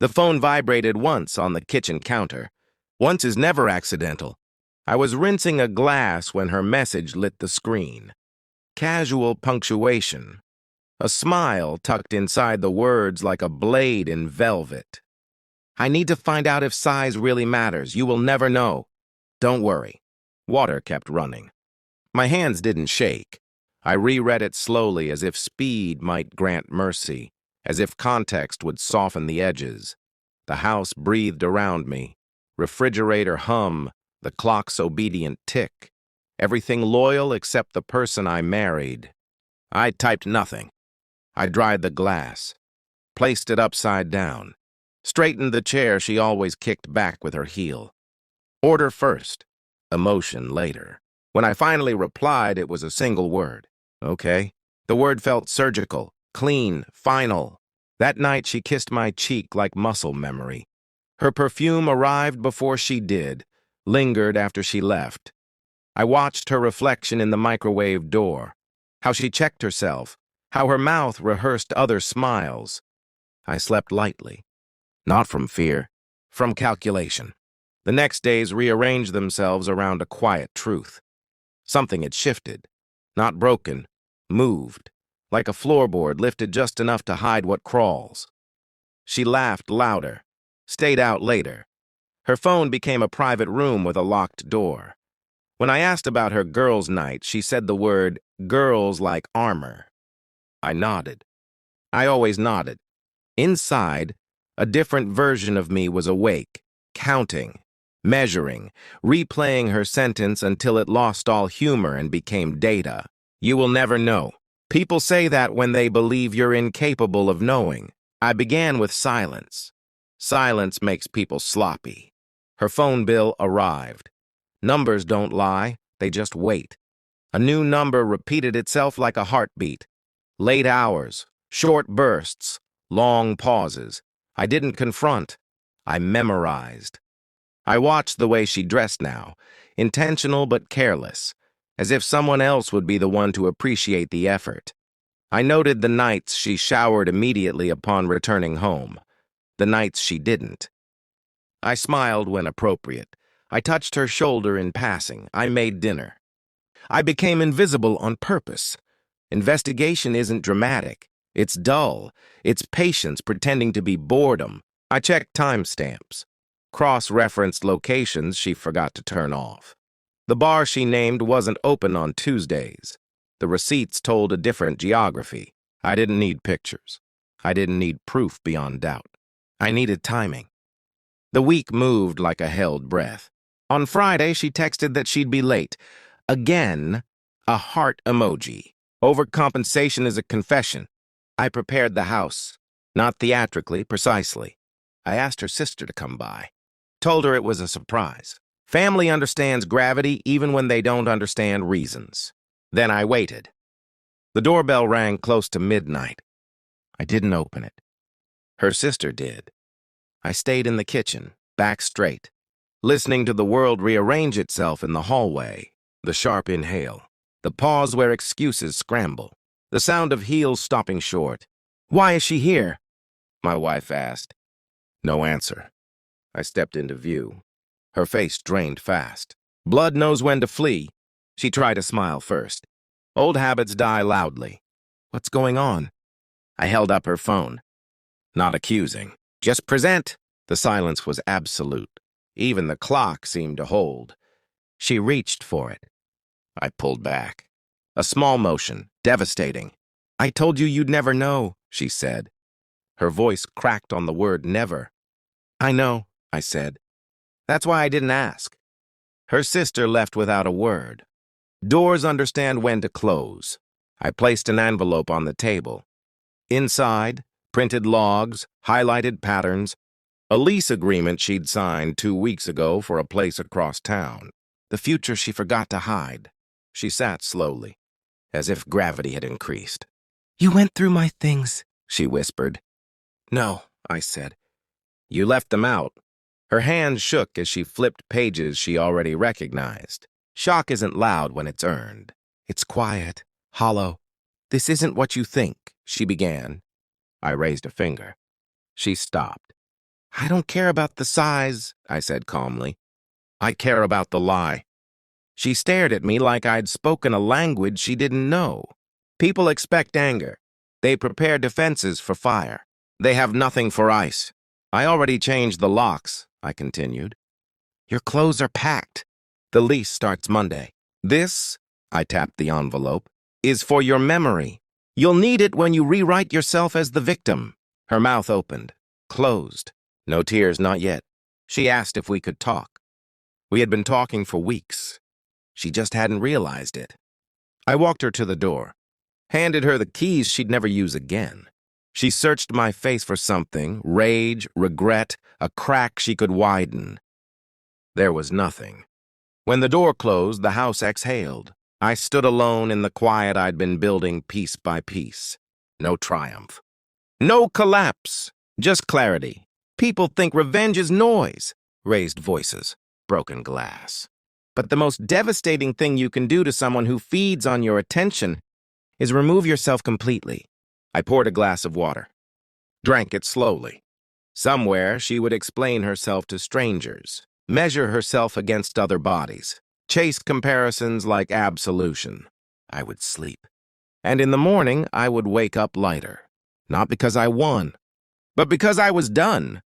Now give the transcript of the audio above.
The phone vibrated once on the kitchen counter. Once is never accidental. I was rinsing a glass when her message lit the screen. Casual punctuation. A smile tucked inside the words like a blade in velvet. I need to find out if size really matters. You will never know. Don't worry. Water kept running. My hands didn't shake. I reread it slowly as if speed might grant mercy, as if context would soften the edges. The house breathed around me. Refrigerator hum, the clock's obedient tick. Everything loyal except the person I married. I typed nothing. I dried the glass, placed it upside down, straightened the chair she always kicked back with her heel. Order first, emotion later. When I finally replied, it was a single word. Okay. The word felt surgical, clean, final. That night she kissed my cheek like muscle memory. Her perfume arrived before she did, lingered after she left. I watched her reflection in the microwave door, how she checked herself, how her mouth rehearsed other smiles. I slept lightly, not from fear, from calculation. The next days rearranged themselves around a quiet truth. Something had shifted, not broken, moved, like a floorboard lifted just enough to hide what crawls. She laughed louder, stayed out later. Her phone became a private room with a locked door. When I asked about her girls' night, she said the word girls like armor. I nodded. I always nodded. Inside, a different version of me was awake, counting, measuring, replaying her sentence until it lost all humor and became data. You will never know. People say that when they believe you're incapable of knowing. I began with silence. Silence makes people sloppy. Her phone bill arrived. Numbers don't lie, they just wait. A new number repeated itself like a heartbeat. Late hours, short bursts, long pauses. I didn't confront. I memorized. I watched the way she dressed now, intentional but careless, as if someone else would be the one to appreciate the effort. I noted the nights she showered immediately upon returning home, the nights she didn't. I smiled when appropriate. I touched her shoulder in passing. I made dinner. I became invisible on purpose. Investigation isn't dramatic. It's dull. It's patience pretending to be boredom. I checked timestamps. Cross-referenced locations she forgot to turn off. The bar she named wasn't open on Tuesdays. The receipts told a different geography. I didn't need pictures. I didn't need proof beyond doubt. I needed timing. The week moved like a held breath. On Friday, she texted that she'd be late. Again, a heart emoji. Overcompensation is a confession. I prepared the house. Not theatrically, precisely. I asked her sister to come by. Told her it was a surprise. Family understands gravity even when they don't understand reasons. Then I waited. The doorbell rang close to midnight. I didn't open it. Her sister did. I stayed in the kitchen, back straight, listening to the world rearrange itself in the hallway, the sharp inhale, the pause where excuses scramble, the sound of heels stopping short. "Why is she here?" my wife asked. No answer. I stepped into view. Her face drained fast. Blood knows when to flee. She tried to smile first. Old habits die loudly. "What's going on?" I held up her phone. Not accusing. Just present. The silence was absolute. Even the clock seemed to hold. She reached for it. I pulled back. A small motion, devastating. "I told you you'd never know," she said. Her voice cracked on the word never. "I know," I said. "That's why I didn't ask." Her sister left without a word. Doors understand when to close. I placed an envelope on the table. Inside, printed logs, highlighted patterns, a lease agreement she'd signed 2 weeks ago for a place across town. The future she forgot to hide. She sat slowly, as if gravity had increased. "You went through my things," she whispered. "No," I said. "You left them out." Her hand shook as she flipped pages she already recognized. Shock isn't loud when it's earned. It's quiet, hollow. "This isn't what you think," she began. I raised a finger. She stopped. I don't care about the size, I said calmly. I care about the lie. She stared at me like I'd spoken a language she didn't know. People expect anger. They prepare defenses for fire. They have nothing for ice. I already changed the locks, I continued. Your clothes are packed. The lease starts Monday. This, I tapped the envelope, is for your memory. You'll need it when you rewrite yourself as the victim. Her mouth opened, closed. No tears, not yet. She asked if we could talk. We had been talking for weeks. She just hadn't realized it. I walked her to the door, handed her the keys she'd never use again. She searched my face for something, rage, regret, a crack she could widen. There was nothing. When the door closed, the house exhaled. I stood alone in the quiet I'd been building piece by piece. No triumph. No collapse. Just clarity. People think revenge is noise. Raised voices. Broken glass. But the most devastating thing you can do to someone who feeds on your attention is remove yourself completely. I poured a glass of water. Drank it slowly. Somewhere she would explain herself to strangers. Measure herself against other bodies. Chase comparisons like absolution. I would sleep. And in the morning, I would wake up lighter. Not because I won, but because I was done.